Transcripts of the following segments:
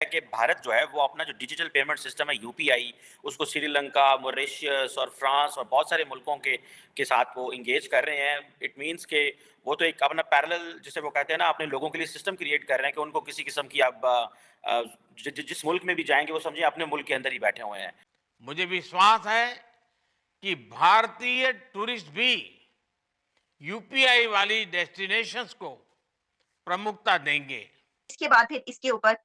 कि भारत जो है वो अपना जो डिजिटल पेमेंट सिस्टम है यूपीआई, उसको श्रीलंका, मॉरिशस और फ्रांस और बहुत सारे मुल्कों के साथ वो एंगेज कर रहे हैं। इट मीन्स कि वो तो एक अपना पैरेलल, जिसे वो कहते हैं ना, अपने लोगों के लिए सिस्टम क्रिएट कर रहे हैं कि उनको किसी किस्म की अब जिस मुल्क में भी जाएंगे वो समझिए अपने मुल्क के अंदर ही बैठे हुए हैं। मुझे विश्वास है कि भारतीय टूरिस्ट भी यूपीआई वाली डेस्टिनेशंस को प्रमुखता देंगे। इसके बाद फिर इसके ऊपर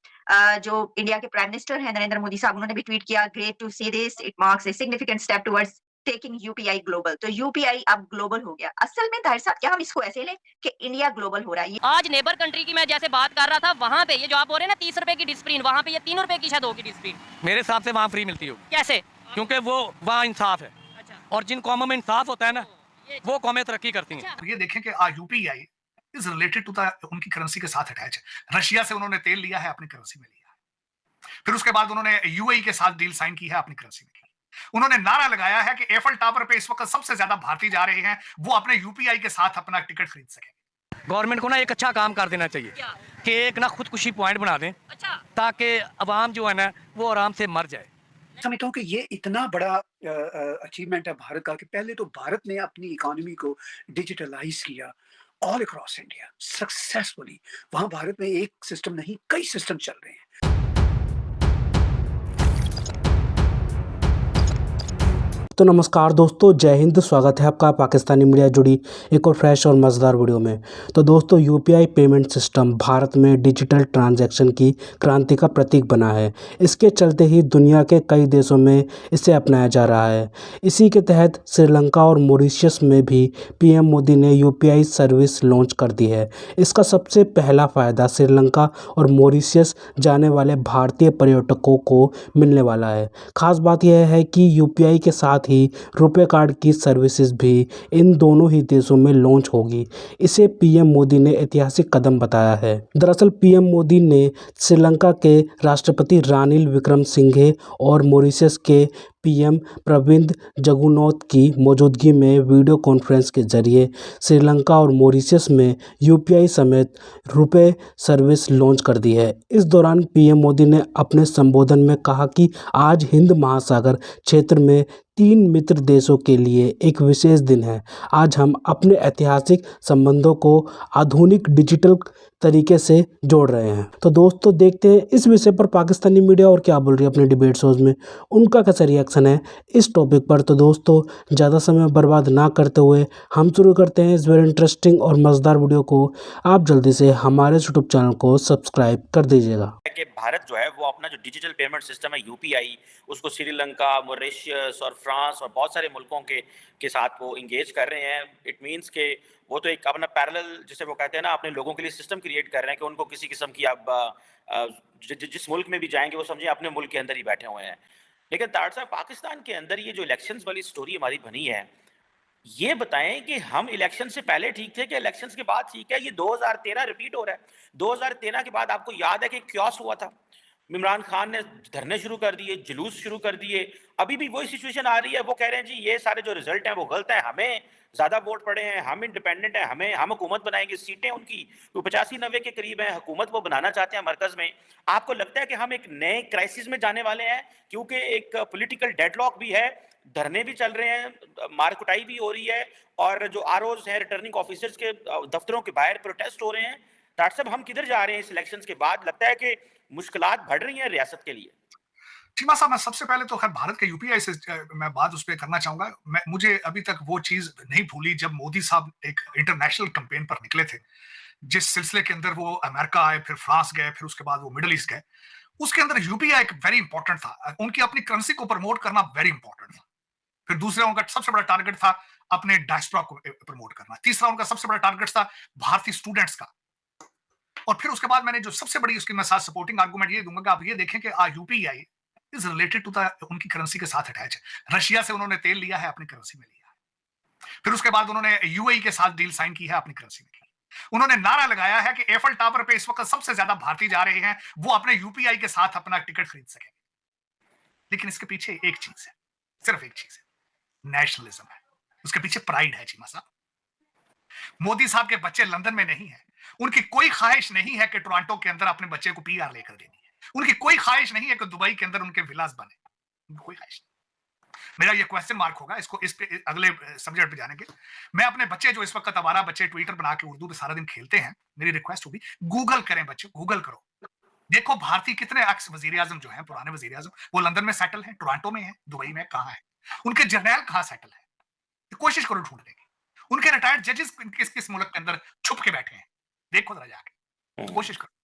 जो इंडिया के प्राइम मिनिस्टर हैं नरेंद्र मोदी साहब, उन्होंने भी ट्वीट किया, great to see this, it marks a significant step towards taking UPI global. तो यूपीआई अब ग्लोबल हो गया। असल में ताहिर साहब, क्या हम इसको ऐसे लें कि इंडिया ग्लोबल हो रहा है? आज नेबर कंट्री की मैं जैसे बात कर रहा था, वहाँ पे ये जो आप बोल रहे हैं ना 30 रुपए की डिस्प्रिन, वहाँ पे ये 3 रुपए की शायद होगी डिस्प्रिन। मेरे हिसाब से वहाँ फ्री मिलती होगी। कैसे? क्योंकि वो वहाँ इंसाफ है। अच्छा। और जिन कौमों में इंसाफ होता है ना, वो कौमें तरक्की करती हैं। तो ये देखें कि UPI is related to the उनकी करेंसी के साथ अटैच है। रशिया से उन्होंने तेल लिया है, अपनी करेंसी में लिया है। फिर उसके बाद उन्होंने यूएई के साथ डील साइन की है, अपनी करेंसी में की। उन्होंने नारा लगाया है कि एफल टावर पे इस वक्त सबसे ज्यादा भारतीय जा रहे हैं, वो अपने यूपीआई के साथ अपना टिकट खरीद सकें। गवर्नमेंट को ना एक अच्छा काम कर देना चाहिए कि एक ना खुदकुशी पॉइंट बना दें, अच्छा। ताकि अवाम जो है ना वो आराम से मर जाए। समझता हूँ कि ये इतना बड़ा अचीवमेंट है भारत का कि पहले तो भारत ने अपनी इकोनॉमी को डिजिटलाइज किया ऑल अक्रॉस इंडिया सक्सेसफुली। वहां भारत में एक सिस्टम नहीं, कई सिस्टम चल रहे हैं। तो नमस्कार दोस्तों, जय हिंद। स्वागत है आपका पाकिस्तानी मीडिया जुड़ी एक और फ्रेश और मज़ेदार वीडियो में। तो दोस्तों, यूपीआई पेमेंट सिस्टम भारत में डिजिटल ट्रांजैक्शन की क्रांति का प्रतीक बना है। इसके चलते ही दुनिया के कई देशों में इसे अपनाया जा रहा है। इसी के तहत श्रीलंका और मॉरिशस में भी पीएम मोदी ने यूपीआई सर्विस लॉन्च कर दी है। इसका सबसे पहला फ़ायदा श्रीलंका और मॉरिशस जाने वाले भारतीय पर्यटकों को मिलने वाला है। ख़ास बात यह है कि यूपीआई के साथ ही रुपए कार्ड की सर्विसेज भी इन दोनों ही देशों में लॉन्च होगी। इसे पीएम मोदी ने ऐतिहासिक कदम बताया है। दरअसल पीएम मोदी ने श्रीलंका के राष्ट्रपति रानिल विक्रमसिंघे और मॉरिशस के पीएम प्रविंद जगुनौथ की मौजूदगी में वीडियो कॉन्फ्रेंस के जरिए श्रीलंका और मॉरिशस में यूपीआई समेत रुपए सर्विस लॉन्च कर दी है। इस दौरान पीएम मोदी ने अपने संबोधन में कहा कि आज हिंद महासागर क्षेत्र में 3 मित्र देशों के लिए एक विशेष दिन है। आज हम अपने ऐतिहासिक संबंधों को आधुनिक डिजिटल तरीके से जोड़ रहे हैं। तो दोस्तों, देखते हैं इस विषय पर पाकिस्तानी मीडिया और क्या बोल रही है अपने डिबेट शोज में, उनका कैसा रिएक्शन है इस टॉपिक पर। तो दोस्तों, ज़्यादा समय बर्बाद ना करते हुए हम शुरू करते हैं इस वेरी इंटरेस्टिंग और मज़ेदार वीडियो को। आप जल्दी से हमारे यूट्यूब चैनल को सब्सक्राइब कर दीजिएगा। कि भारत जो है वो अपना जो डिजिटल पेमेंट सिस्टम है यूपीआई, उसको श्रीलंका, मॉरिशस और फ्रांस और बहुत सारे मुल्कों के साथ वो एंगेज कर रहे हैं। इट मीन्स कि वो तो एक अपना पैरेलल, जिसे वो कहते हैं ना, अपने लोगों के लिए सिस्टम क्रिएट कर रहे हैं कि उनको किसी किस्म की अब जिस मुल्क में भी जाएंगे वो समझिए अपने मुल्क के अंदर ही बैठे हुए हैं। लेकिन तार साहब, पाकिस्तान के अंदर ये जो इलेक्शंस वाली स्टोरी हमारी बनी है, ये बताएं कि हम इलेक्शन से पहले ठीक थे कि इलेक्शंस के बाद ठीक है? ये 2013 रिपीट हो रहा है। 2013 के बाद आपको याद है कि क्योस हुआ था, इमरान खान ने धरने शुरू कर दिए, जुलूस शुरू कर दिए। अभी भी वही सिचुएशन आ रही है। वो कह रहे हैं जी ये सारे जो रिजल्ट हैं वो गलत है, हमें ज्यादा वोट पड़े हैं, हम इंडिपेंडेंट हैं, हम हुकूमत बनाएंगे, सीटें उनकी 85-90 के करीब हैं, हुकूमत वो बनाना चाहते हैं मरकज में। आपको लगता है कि हम एक नए क्राइसिस में जाने वाले हैं? क्योंकि एक पॉलिटिकल डेडलॉक भी है, धरने भी चल रहे हैं, मारकुटाई भी हो रही है, और जो आरओज हैं, रिटर्निंग ऑफिसर्स के दफ्तरों के बाहर प्रोटेस्ट हो रहे हैं। डॉक्टर साहब, हम किधर जा रहे हैं इस इलेक्शंस के बाद? लगता है कि मुश्किलात बढ़ रही हैं रियासत के लिए। चीमा साहब, मैं सबसे पहले तो खैर भारत के यूपीआई से मैं बात उस पर करना चाहूंगा। मुझे अभी तक वो चीज नहीं भूली जब मोदी साहब एक इंटरनेशनल कैंपेन पर निकले थे, जिस सिलसिले के अंदर वो अमेरिका आए, फिर फ्रांस गए, फिर उसके बाद वो मिडिल ईस्ट गए। उसके अंदर यूपीआई एक वेरी इंपॉर्टेंट था। उनकी अपनी करेंसी को प्रमोट करना वेरी इंपॉर्टेंट था। फिर दूसरा उनका सबसे बड़ा टारगेट था अपने डायस्पोरा को प्रमोट करना। तीसरा उनका सबसे बड़ा टारगेट था भारतीय स्टूडेंट्स का। और फिर उसके बाद मैंने जो सबसे बड़ी उसकी मैं साथ सपोर्टिंग आर्गुमेंट ये दूंगा कि आप ये देखें कि UPI is related to the उनकी करेंसी के साथ अटैच है। रशिया से उन्होंने तेल लिया है, अपनी करेंसी में लिया है। फिर उसके बाद उन्होंने यूएई के साथ डील साइन की है, अपनी करेंसी में की। उन्होंने नारा लगाया है कि एफल टावर पे इस वक्त सबसे ज्यादा भारतीय जा रहे हैं, वो अपने यूपीआई के साथ अपना टिकट खरीद सकेंगे। लेकिन इसके पीछे एक चीज है, सिर्फ एक चीज है, नेशनलिज्म है। उसके पीछे प्राइड है चीमा साहब। मोदी साहब के बच्चे लंदन में नहीं है, उनकी कोई ख्वाहिश नहीं है कि टोरंटो के अंदर अपने बच्चे को पीआर लेकर देनी है। उनकी कोई ख्वाहिश नहीं है कि दुबई के अंदर उनके विलास बने, उनकी कोई ख्वाहिश नहीं। मेरा ये क्वेश्चन मार्क होगा इसको, इस पे अगले सब्जेक्ट पे जाने के। मैं अपने बच्चे जो इस वक्त आवारा बच्चे ट्विटर बना के उर्दू पे सारा दिन खेलते हैं, मेरी रिक्वेस्ट होगी गूगल करें बच्चे, गूगल करो, देखो भारतीय कितने एक्स वजीर आजम जो हैं, पुराने वजीर आजम, वो लंदन में सेटल हैं, टोरंटो में है, दुबई में, कहाँ है, उनके जर्नैल कहाँ सेटल है, कोशिश करो ढूंढने की। उनके रिटायर्ड जजेस किस किस मुल्क के अंदर छुप के बैठे हैं, देखो जरा जाके, कोशिश करो।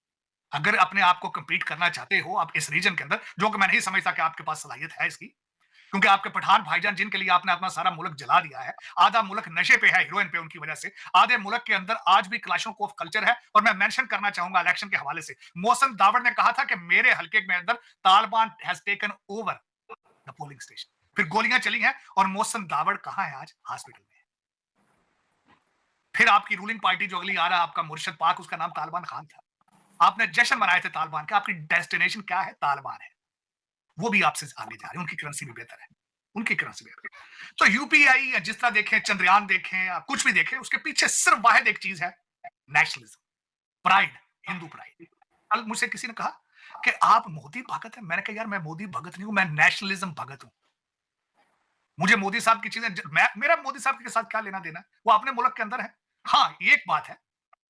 अगर अपने आप को कम्पीट करना चाहते हो आप इस रीजन के अंदर, जो कि मैं नहीं समझता कि आपके पास सलाहियत है इसकी, क्योंकि आपके पठान भाईजान जिनके लिए आपने अपना सारा मुल्क जला दिया है, आधा मुल्क नशे पे है, हीरोइन पे उनकी वजह से, आधे मुल्क के अंदर आज भी क्लाशोंकोव कल्चर है। और मैं मेंशन करना चाहूंगा इलेक्शन के हवाले से, मोहसिन दावड़ ने कहा था कि मेरे हल्के में अंदर Taliban has taken over the polling station, फिर गोलियां चली हैं और मोहसिन दावड़ कहां है आज, हॉस्पिटल में। फिर आपकी रूलिंग पार्टी जो अगली आ रहा है, आपका मुर्शद पाक, उसका नाम तालिबान खान था, आपने जश्न मनाए थे तालिबान के, आपकी डेस्टिनेशन क्या है, तालिबान है, वो भी आपसे आगे जा रहे हैं, उनकी करेंसी भी बेहतर है, उनकी करेंसी बेहतर है। तो यूपीआई जिस तरह देखें, चंद्रयान देखें या कुछ भी देखें, उसके पीछे सिर्फ वाहिद एक चीज है, नेशनलिज्म, प्राइड, हिंदू प्राइड। कल मुझसे किसी ने कहा कि आप मोदी भगत हैं, मैंने कहा यार मैं मोदी भगत नहीं हूं, मैं नेशनलिज्म भगत हूं। मुझे मोदी साहब की चीजें, मेरा मोदी साहब के साथ क्या लेना देना है, वो अपने मुल्क के अंदर है। हाँ, ये एक बात है,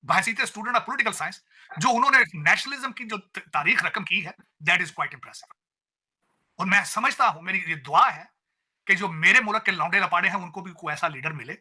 बहसीत स्टूडेंट ऑफ पॉलिटिकल साइंस, जो उन्होंने नेशनलिज्म की जो तारीख रकम की है, दैट इज क्वाइट इंप्रेसिव। और मैं समझता हूं, मेरी ये दुआ है कि जो मेरे मुल्क के लौंडे लपाड़े हैं, उनको भी कोई ऐसा लीडर मिले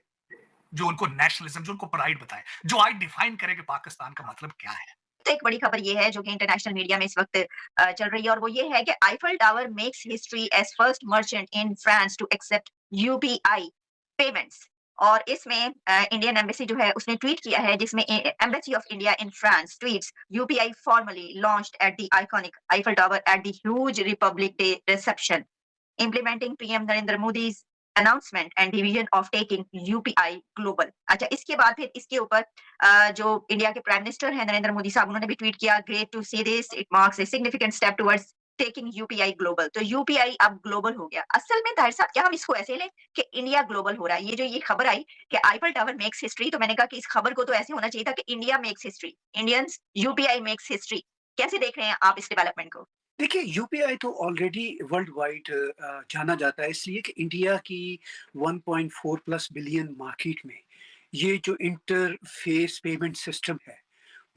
जो उनको नेशनलिज्म, जो उनको प्राइड बताए, जो आई डिफाइन करे कि पाकिस्तान का मतलब क्या है। तो एक बड़ी खबर ये है जो कि इंटरनेशनल मीडिया में इस वक्त चल रही है, और वो ये है कि Eiffel Tower makes history as first merchant in France to accept UPI payments. और इसमें इंडियन एम्बेसी जो है उसने ट्वीट किया है, जिसमें embassy of India in France tweets UPI formally launched at the iconic Eiffel Tower at the huge Republic Day reception, implementing PM Narendra मोदी's announcement and division of taking UPI global। अच्छा, इसके बाद फिर इसके ऊपर जो इंडिया के प्राइम मिनिस्टर हैं नरेंद्र मोदी साहब, उन्होंने भी ट्वीट किया, great to see this, it marks a significant step towards taking UPI global. तो यूपीआई अब ग्लोबल हो गया। असल में ताहिर साहब, क्या हम इसको ऐसे लें कि इंडिया ग्लोबल हो रहा है? ये खबर आई कि आईफल टावर मेक्स हिस्ट्री, तो मैंने कहा कि इस खबर को तो ऐसे होना चाहिए था कि India makes history, Indians UPI makes history. कैसे देख रहे हैं आप इस डेवलपमेंट को? देखिए, यूपीआई तो ऑलरेडी वर्ल्ड वाइड जाना जाता है, इसलिए कि इंडिया की 1.4 प्लस बिलियन मार्केट में ये जो इंटरफेस पेमेंट सिस्टम है,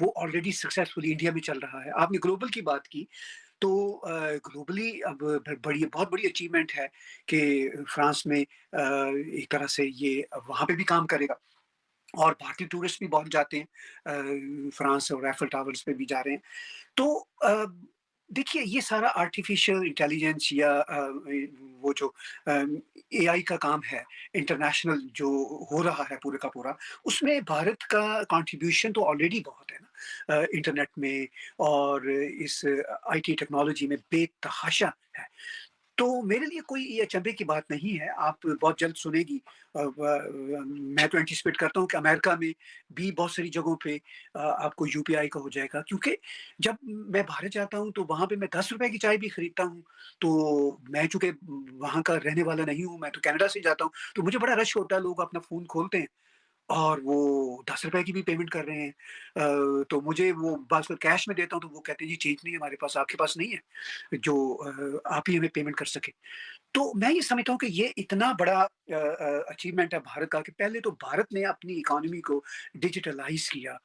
वो ऑलरेडी सक्सेसफुली इंडिया में चल रहा है। आपने ग्लोबल की बात की, तो ग्लोबली अब बहुत बड़ी अचीवमेंट है कि फ्रांस में एक तरह से ये वहाँ पे भी काम करेगा, और भारतीय टूरिस्ट भी बहुत जाते हैं फ्रांस, और एफिल टावर्स पे भी जा रहे हैं। तो देखिए, ये सारा आर्टिफिशियल इंटेलिजेंस या वो जो एआई का काम है, इंटरनेशनल जो हो रहा है पूरे का पूरा, उसमें भारत का कंट्रीब्यूशन तो ऑलरेडी बहुत है ना, इंटरनेट में और इस आईटी टेक्नोलॉजी में बेतहाशा है। तो मेरे लिए कोई ये अचंभे की बात नहीं है, आप बहुत जल्द सुनेगी। मैं तो एंटिसिपेट करता हूँ कि अमेरिका में भी बहुत सारी जगहों पे आपको यूपीआई का हो जाएगा, क्योंकि जब मैं भारत जाता हूँ तो वहाँ पे मैं 10 रुपए की चाय भी खरीदता हूँ। तो मैं चूँकि वहाँ का रहने वाला नहीं हूँ, मैं तो कनाडा से जाता हूँ, तो मुझे बड़ा रश होता है, लोग अपना फ़ोन खोलते हैं और वो 10 रुपए की भी पेमेंट कर रहे हैं। तो मुझे वो बात कैश में देता हूँ, तो वो कहते हैं जी चेंज नहीं है हमारे पास, आपके पास नहीं है जो आप ही हमें पेमेंट कर सके। तो मैं ये समझता हूँ कि ये इतना बड़ा अचीवमेंट है भारत का, कि पहले तो भारत ने अपनी इकोनॉमी को डिजिटलाइज किया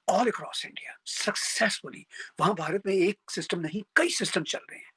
ऑल अक्रॉस इंडिया सक्सेसफुली। वहाँ भारत में एक सिस्टम नहीं, कई सिस्टम चल रहे हैं।